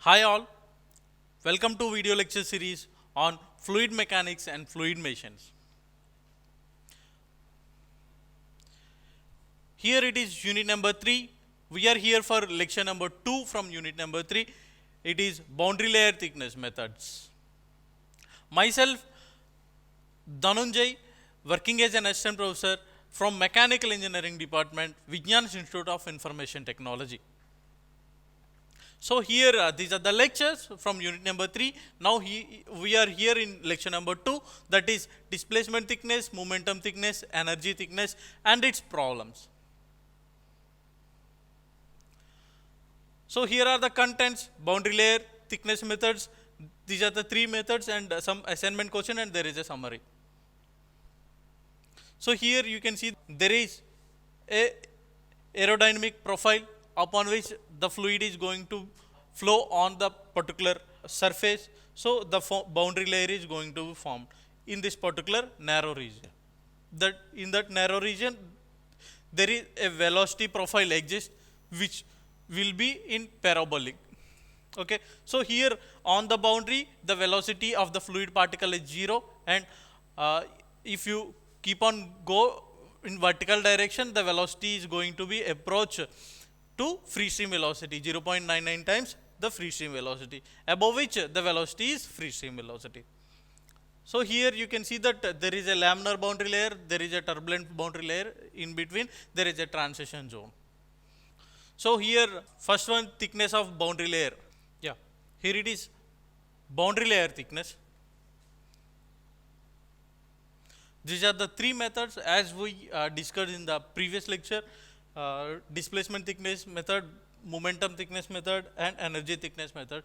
Hi all, welcome to video lecture series on fluid mechanics and fluid machines. Here it is unit number 3. We are here for lecture number 2 from unit number 3. It is boundary layer thickness methods. Myself Dhananjay, working as an assistant professor from Mechanical Engineering Department, Vijnan Institute of Information Technology. So here these are the lectures from unit number 3. Now we are here in lecture number 2, that is displacement thickness, momentum thickness, energy thickness and its problems. So here are the contents: boundary layer thickness methods. These are the 3 methods and some assignment question, and there is a summary. So here you can see there is a aerodynamic profile upon which the fluid is going to flow on the particular surface. So the boundary layer is going to be formed in this particular narrow region. That in that narrow region there is a velocity profile exists which will be in parabolic. Okay, so here on the boundary the velocity of the fluid particle is 0, and if you keep on go in vertical direction, the velocity is going to be approach to free stream velocity 0.99 times the free stream velocity, above which the velocity is free stream velocity. So here you can see that there is a laminar boundary layer, there is a turbulent boundary layer, in between there is a transition zone. So here first one, thickness of boundary layer. Yeah, here it is boundary layer thickness. These are the 3 methods as we discussed in the previous lecture: displacement thickness method, momentum thickness method and energy thickness method.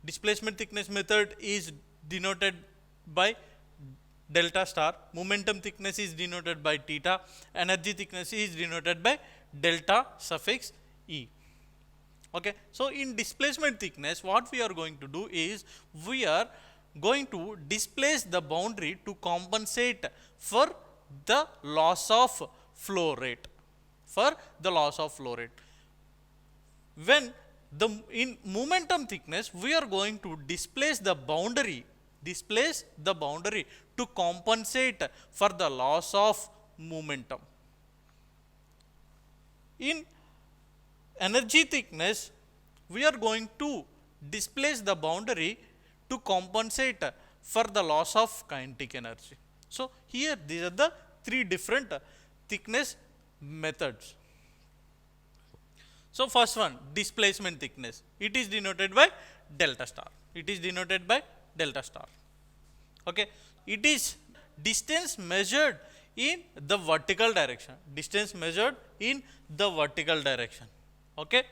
Displacement thickness method is denoted by delta star, momentum thickness is denoted by theta, energy thickness is denoted by delta suffix E. Okay, so in displacement thickness what we are going to do is we are going to displace the boundary to compensate for the loss of flow rate. When in momentum thickness we are going to displace the boundary to compensate for the loss of momentum. In energy thickness we are going to displace the boundary to compensate for the loss of kinetic energy. So here these are the 3 different thickness methods. So first one, displacement thickness, it is denoted by delta star. Okay, it is distance measured in the vertical direction. Okay,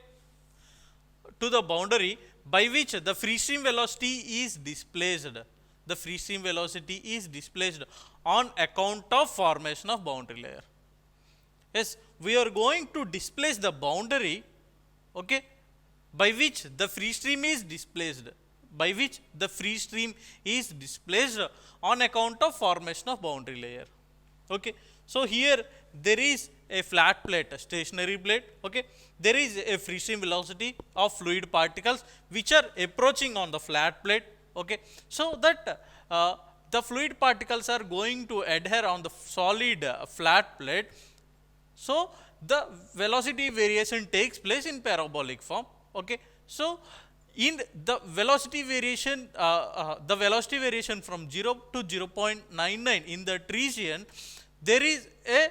to the boundary by which the free stream velocity is displaced. On account of formation of boundary layer. Yes, we are going to displace the boundary, okay, by which the free stream is displaced. On account of formation of boundary layer. Okay, so here there is a flat plate, a stationary plate. Okay, there is a free stream velocity of fluid particles which are approaching on the flat plate. Okay, so that the fluid particles are going to adhere on the solid flat plate. So the velocity variation takes place in parabolic form. Okay, so in the velocity variation from 0 to 0.99 in that region, there is a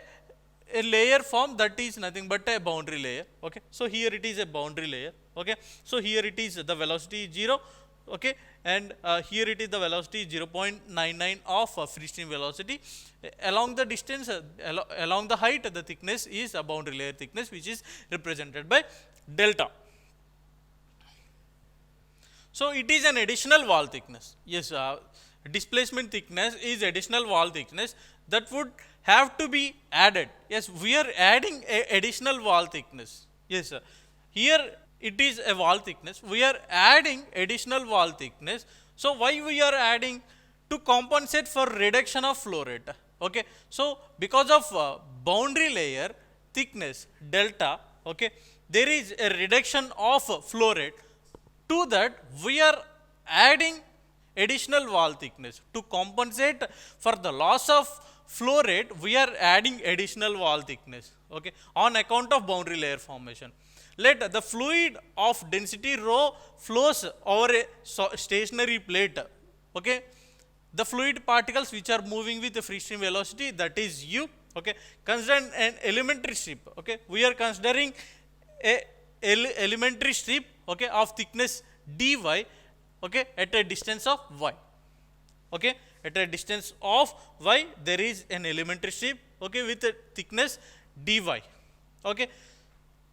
layer form that is nothing but a boundary layer. Okay, so here it is a boundary layer. Okay, so here it is the velocity 0. Okay, and here it is the velocity 0.99 of free stream velocity. Along the distance, along the height, the thickness is a boundary layer thickness, which is represented by delta. So it is an additional wall thickness. Yes, displacement thickness is additional wall thickness that would have to be added. Yes, we are adding a additional wall thickness. Yes, sir. Here it is a wall thickness. We are adding additional wall thickness. So why we are adding? To compensate for reduction of flow rate. Okay, so because of boundary layer thickness delta, okay, there is a reduction of flow rate. To that, we are adding additional wall thickness. To compensate for the loss of flow rate, we are adding additional wall thickness, okay, on account of boundary layer formation. Let the fluid of density rho flows over a stationary plate, okay. The fluid particles which are moving with the free stream velocity, that is u, okay. Consider an elementary strip, okay. We are considering a elementary strip, okay, of thickness dy, okay, at a distance of y, okay. At a distance of y, there is an elementary strip, okay, with a thickness dy, okay.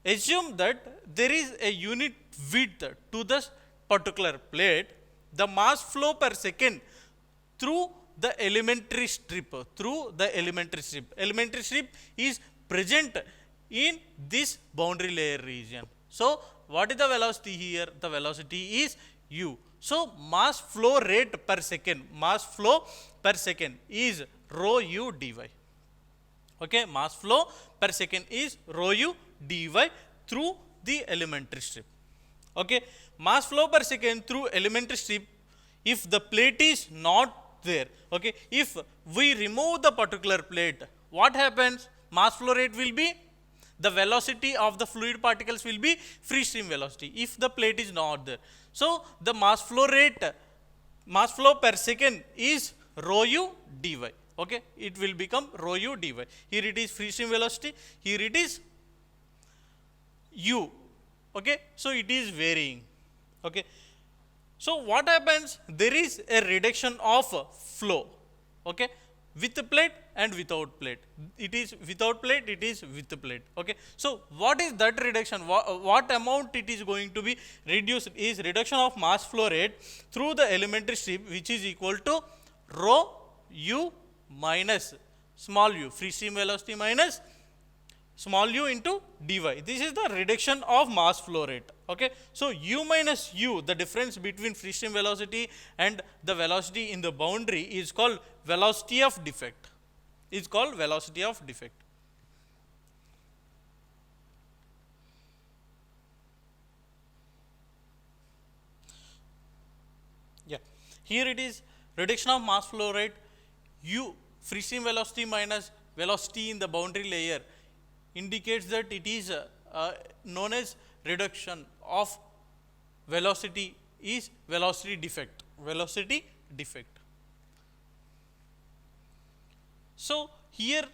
Assume that there is a unit width to this particular plate. The mass flow per second through the elementary strip, elementary strip is present in this boundary layer region. So what is the velocity here? The velocity is u. So mass flow rate per second, is rho u dy. Okay, mass flow per second is rho u dy through the elementary strip. Okay, mass flow per second through elementary strip, if the plate is not there, okay, if we remove the particular plate, what happens? Mass flow rate will be, the velocity of the fluid particles will be free stream velocity if the plate is not there. So the mass flow per second is rho u dy, okay, it will become rho u dy. Here it is free stream velocity, here it is u, okay. So it is varying, okay. So what happens? There is a reduction of flow, okay, with the plate and without plate. It is without plate, it is with the plate, okay. So what is that reduction? What amount it is going to be reduced is reduction of mass flow rate through the elementary strip, which is equal to rho u minus small u, free stream velocity minus small u into dy. This is the reduction of mass flow rate, okay. So u minus u, the difference between free stream velocity and the velocity in the boundary, is called velocity of defect, Yeah, here it is reduction of mass flow rate, u, free stream velocity minus velocity in the boundary layer, indicates that it is known as reduction of velocity, is velocity defect. So here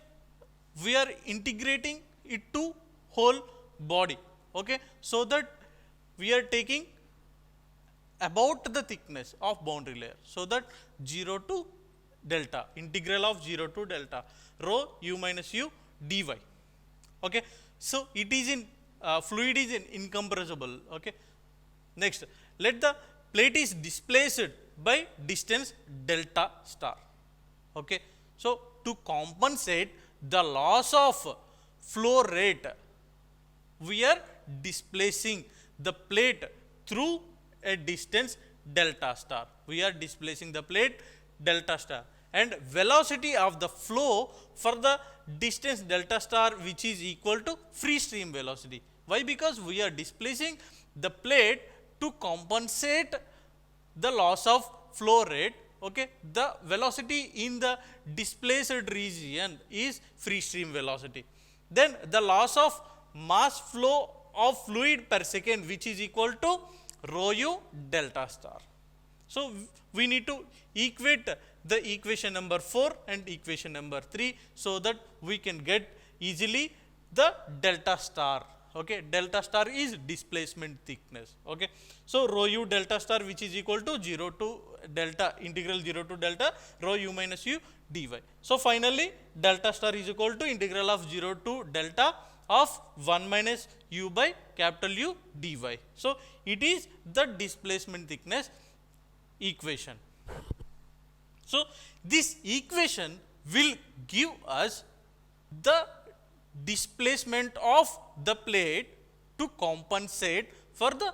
we are integrating it to whole body, okay, so that we are taking about the thickness of boundary layer, so that 0 to delta, integral of 0 to delta rho u minus u dy. Okay, so it is in fluid is incompressible. Okay, next, let the plate is displaced by distance delta star. Okay, so to compensate the loss of flow rate, we are displacing the plate through a distance delta star. We are displacing the plate delta star, and velocity of the flow for the distance delta star, which is equal to free stream velocity. Why? Because we are displacing the plate to compensate the loss of flow rate. Okay, the velocity in the displaced region is free stream velocity. Then the loss of mass flow of fluid per second, which is equal to rho u delta star. So we need to equate the equation number 4 and equation number 3, so that we can get easily the delta star. Okay, delta star is displacement thickness. Okay, so rho u delta star, which is equal to 0 to delta, integral 0 to delta rho u minus u dy. So finally delta star is equal to integral of 0 to delta of 1 minus u by capital U dy. So it is the displacement thickness equation. So this equation will give us the displacement of the plate to compensate for the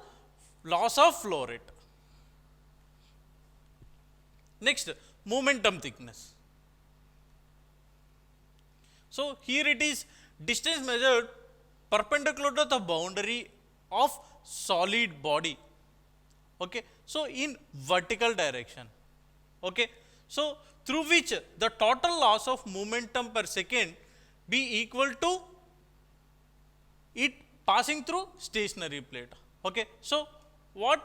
loss of flow rate. Next, momentum thickness. So here it is distance measured perpendicular to the boundary of solid body. Okay, so in vertical direction. Okay, so through which the total loss of momentum per second be equal to it passing through stationary plate. Okay, so what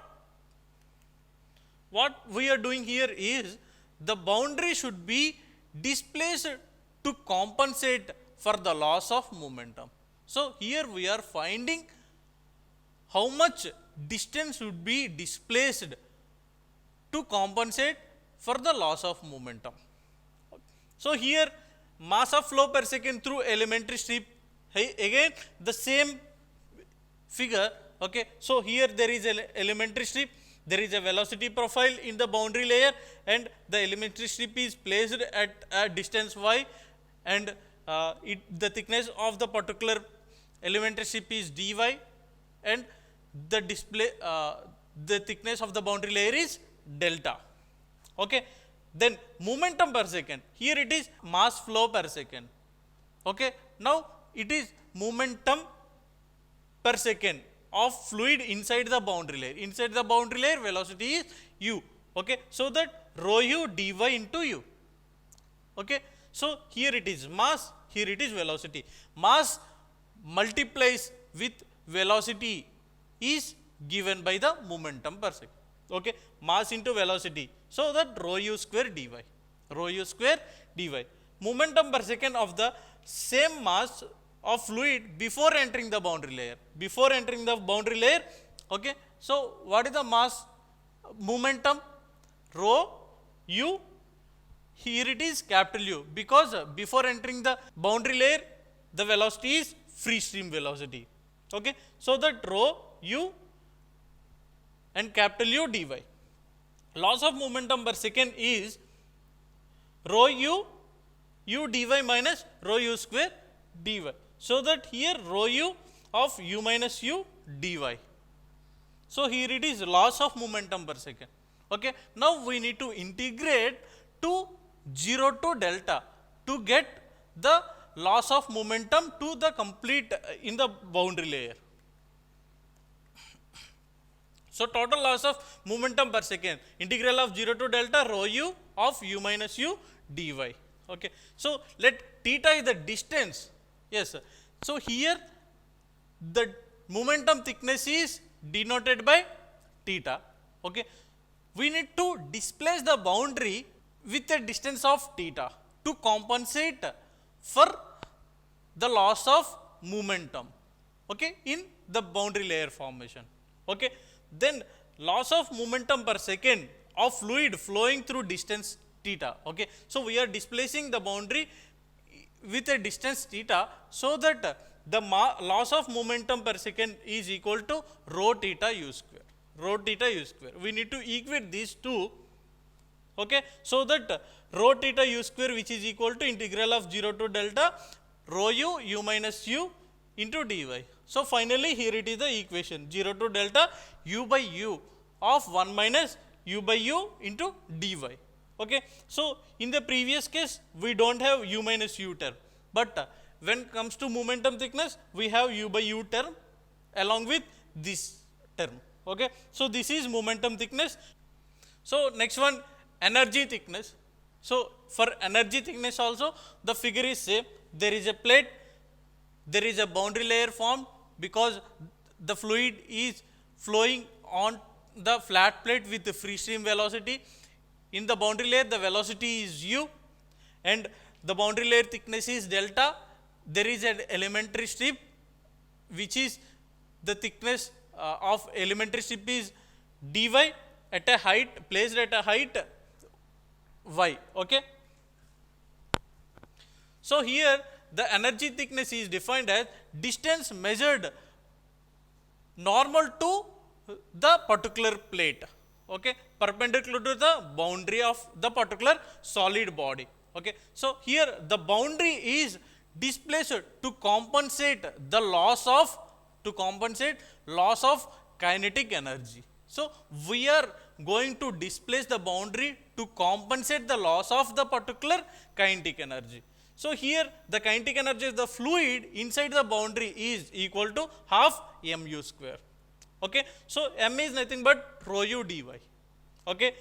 we are doing here is the boundary should be displaced to compensate for the loss of momentum. So here we are finding how much distance should be displaced to compensate for the loss of momentum. So here mass of flow per second through elementary strip, again the same figure. Okay, so here there is an elementary strip, there is a velocity profile in the boundary layer, and the elementary strip is placed at a distance y, and the thickness of the particular elementary strip is dy, and the the thickness of the boundary layer is delta. Okay, then momentum per second, here it is mass flow per second. Okay, now it is momentum per second of fluid inside the boundary layer. Inside the boundary layer velocity is u. Okay, so that rho u dy into u. Okay, so here it is mass, here it is velocity. Mass multiplies with velocity is given by the momentum per second. Okay, mass into velocity, so that rho u square dy, rho u square dy. Momentum per second of the same mass of fluid before entering the boundary layer. Before entering the boundary layer, okay, so what is the mass momentum? Rho u, here it is capital U, because before entering the boundary layer the velocity is free stream velocity. Okay, so that rho u and capital U dy. Loss of momentum per second is rho u dy minus rho u square dy. So that here rho u of u minus u dy. So here it is loss of momentum per second. Okay, now we need to integrate to 0 to delta to get the loss of momentum to the complete in the boundary layer. So total loss of momentum per second, integral of 0 to delta rho u of u minus u dy. Okay, so let theta is the distance. Yes, so here the momentum thickness is denoted by theta. Okay, we need to displace the boundary with a distance of theta to compensate for the loss of momentum. Okay, in the boundary layer formation. Okay, then loss of momentum per second of fluid flowing through distance theta. Okay, so we are displacing the boundary with a distance theta, so that the loss of momentum per second is equal to rho theta u square. Rho theta u square. We need to equate these two. Okay, so that rho theta u square, which is equal to integral of 0 to delta rho u minus u into dy. So finally here it is the equation 0 to delta u by u of 1 minus u by u into dy. Okay, so in the previous case we don't have u minus u term, but when comes to momentum thickness we have u by u term along with this term. Okay, so this is momentum thickness. So next one, energy thickness. So for energy thickness also the figure is same. There is a plate, there is a boundary layer formed because the fluid is flowing on the flat plate with the free stream velocity. In the boundary layer the velocity is u and the boundary layer thickness is delta. There is an elementary strip which is the thickness of elementary strip is dy at a height, placed at a height y. Okay, so here the energy thickness is defined as distance measured normal to the particular plate. Okay, perpendicular to the boundary of the particular solid body. Okay, so here the boundary is displaced to compensate the loss of kinetic energy. So we are going to displace the boundary to compensate the loss of the particular kinetic energy. So here the kinetic energy of the fluid inside the boundary is equal to half mu square. Okay, so m is nothing but rho u dy. Okay,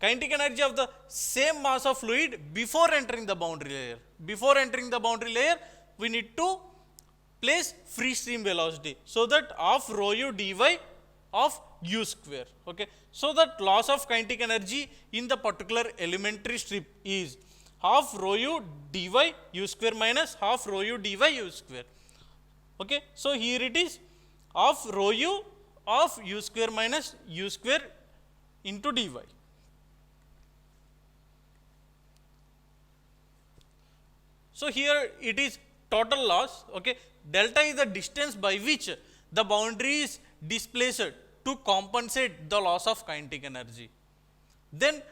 kinetic energy of the same mass of fluid before entering the boundary layer. Before entering the boundary layer, we need to place free stream velocity, so that of rho u dy of u square. Okay, so that loss of kinetic energy in the particular elementary strip is half rho u dy u square minus half rho u dy u square. Okay, so here it is of rho u of u square minus u square into dy. So here it is total loss. Okay, delta is the distance by which the boundary is displaced to compensate the loss of kinetic energy. Then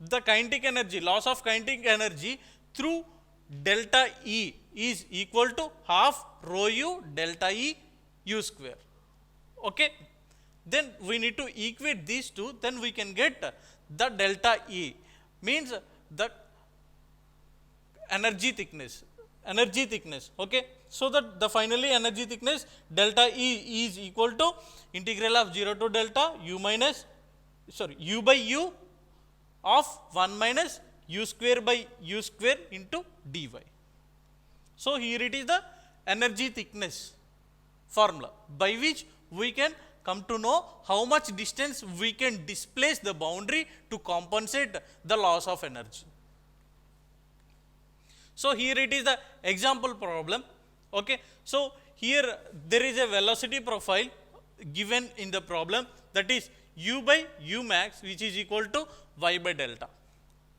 the kinetic energy, loss of kinetic energy through delta E is equal to half rho u delta E u square. Okay, then we need to equate these two, then we can get the delta E, means the energy thickness. Okay, so that the finally energy thickness delta E is equal to integral of 0 to delta u minus u by u of 1 minus u square by u square into dy. So here it is the energy thickness formula by which we can come to know how much distance we can displace the boundary to compensate the loss of energy. So here it is the example problem. Okay, so here there is a velocity profile given in the problem, that is u by u max, which is equal to y by delta.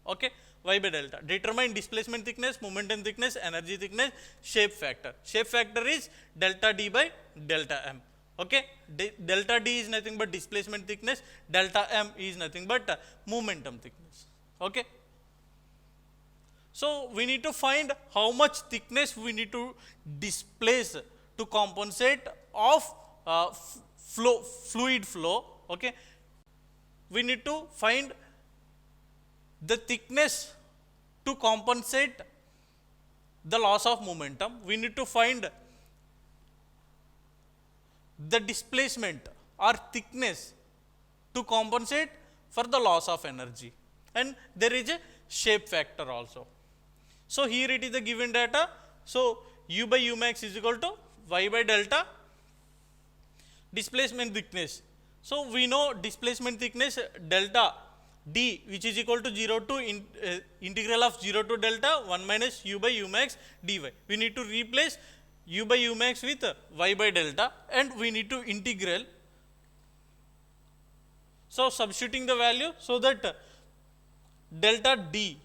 Okay, y by delta. Determine displacement thickness, momentum thickness, energy thickness, shape factor. Shape factor is delta d by delta m. Okay, delta d is nothing but displacement thickness, delta m is nothing but momentum thickness. Okay, so we need to find how much thickness we need to displace to compensate of fluid flow. Okay, we need to find the thickness to compensate the loss of momentum. We need to find the displacement or thickness to compensate for the loss of energy, and there is a shape factor also. So here it is the given data. So u by u max is equal to y by delta displacement thickness. So we know displacement thickness delta d, which is equal to 0 to integral of 0 to delta 1 minus u by u max dy. We need to replace u by u max with y by delta, and we need to integral. So substituting the value, so that delta d,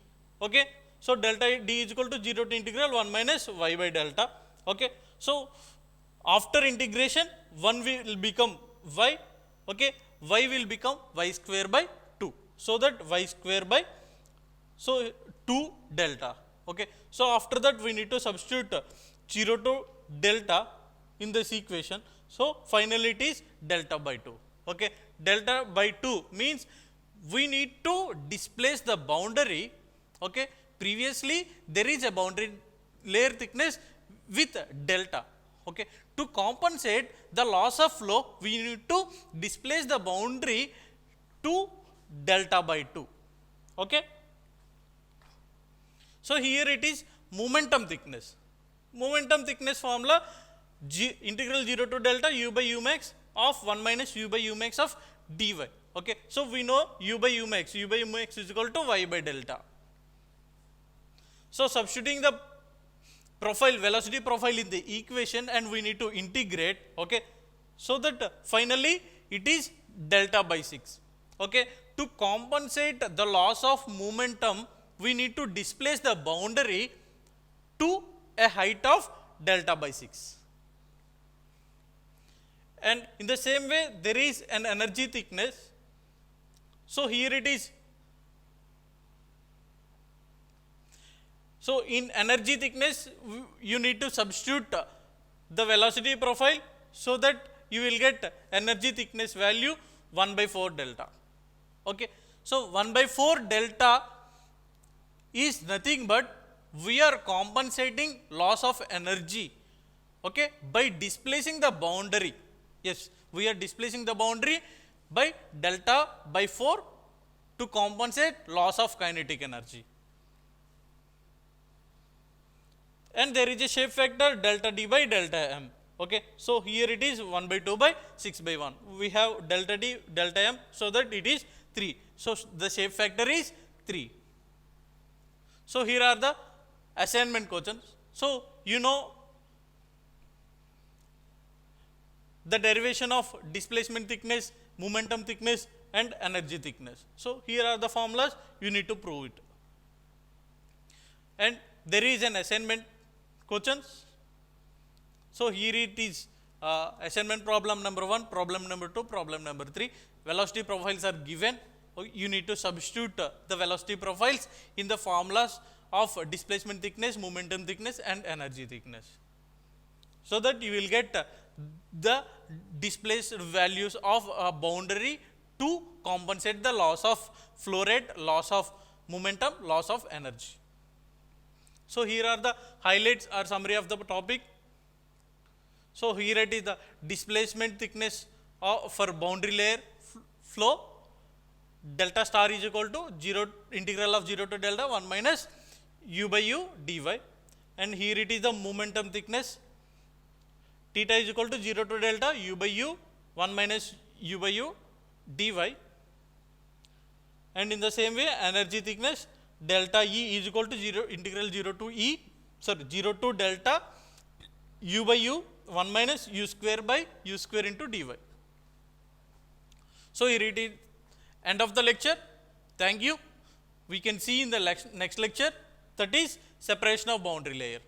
okay, so delta d is equal to 0 to integral 1 minus y by delta. Okay, so after integration 1 will become y, okay, y will become y square by 2, so that y square by 2 delta. Okay, so after that we need to substitute 0 to delta in this equation. So finally it is delta by 2. Okay, delta by 2 means we need to displace the boundary. Okay, previously there is a boundary layer thickness with delta. Okay, to compensate the loss of flow, we need to displace the boundary to delta by 2. Okay, so here it is momentum thickness. Momentum thickness formula integral 0 to delta u by u max of 1 minus u by u max of dy. Okay, so we know u by u max is equal to y by delta. So substituting the profile, velocity profile in the equation, and we need to integrate. Okay, so that finally it is delta by 6. Okay, to compensate the loss of momentum, we need to displace the boundary to a height of delta by 6. And in the same way, there is an energy thickness. So here it is. So in energy thickness, you need to substitute the velocity profile, so that you will get energy thickness value 1 by 4 delta. Okay, so 1 by 4 delta is nothing but we are compensating loss of energy Okay, by displacing the boundary, yes, we are displacing the boundary by delta by 4 to compensate loss of kinetic energy. And there is a shape factor delta d by delta m. Okay, so here it is 1 by 2 by 6 by 1. We have delta d delta m, so that it is 3. So the shape factor is 3. So here are the assignment questions. So you know the derivation of displacement thickness, momentum thickness, and energy thickness. So here are the formulas, you need to prove it. And there is an assignment questions. So here it is assignment problem number 1, problem number 2, problem number 3. Velocity profiles are given. You need to substitute the velocity profiles in the formulas of displacement thickness, momentum thickness, and energy thickness, so that you will get the displaced values of a boundary to compensate the loss of flow rate, loss of momentum, loss of energy. So here are the highlights or summary of the topic. So here it is the displacement thickness for boundary layer flow. Delta star is equal to 0 integral of 0 to delta 1 minus u by u dy, and here it is the momentum thickness. Theta is equal to 0 to delta u by u 1 minus u by u dy, and in the same way energy thickness delta E is equal to 0 integral 0 to 0 to delta u by u 1 minus u square by u square into dy. So here it is end of the lecture. Thank you. We can see in the next lecture, that is separation of boundary layer.